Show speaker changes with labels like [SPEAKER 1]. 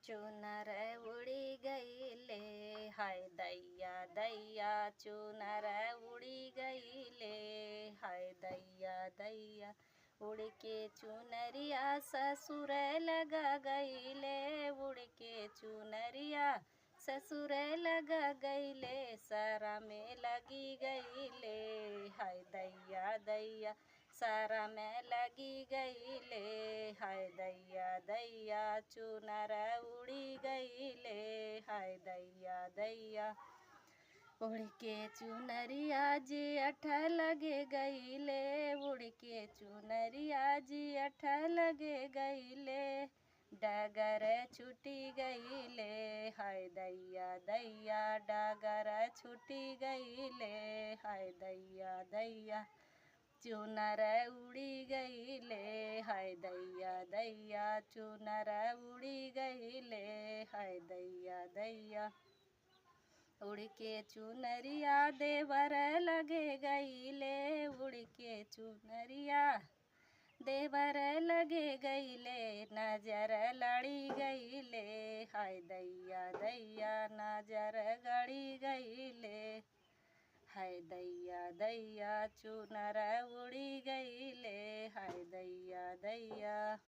[SPEAKER 1] चुनर उड़ी गईले, हाय दैया दैया चुनर उड़ी गईले, हाय दैया दैया उड़ के चुनरिया ससुर लगा गईले, उड़ के चुनरिया ससुर लगा गईले, सारा में लगी गईले, हाय दैया दैया सारा में लगी गईले, हाय दैया दैया चुनर उड़ी गईले, हाय दैया दैया उड़ के चुनरिया जी अठ लगे गईले, उड़ के चुनरिया जी अठ लगे गईले, डगर छुटी गईले, हाय दैया दैया डगर छुटी गईले, हाय दैया दैया चुनर उड़ी गईले, हाय दैया दैया चुनर उड़ी गईले, हाय दैया दैया उड़ के चुनरिया देवर लगे गईले, उड़ के चुनरिया देवर लगे गईले, नजर लड़ी गईले, हाय दैया दैया नजर गड़ी गईले, हाय दैया दैया चुनर उड़ी गईले, हाय दैया दैया।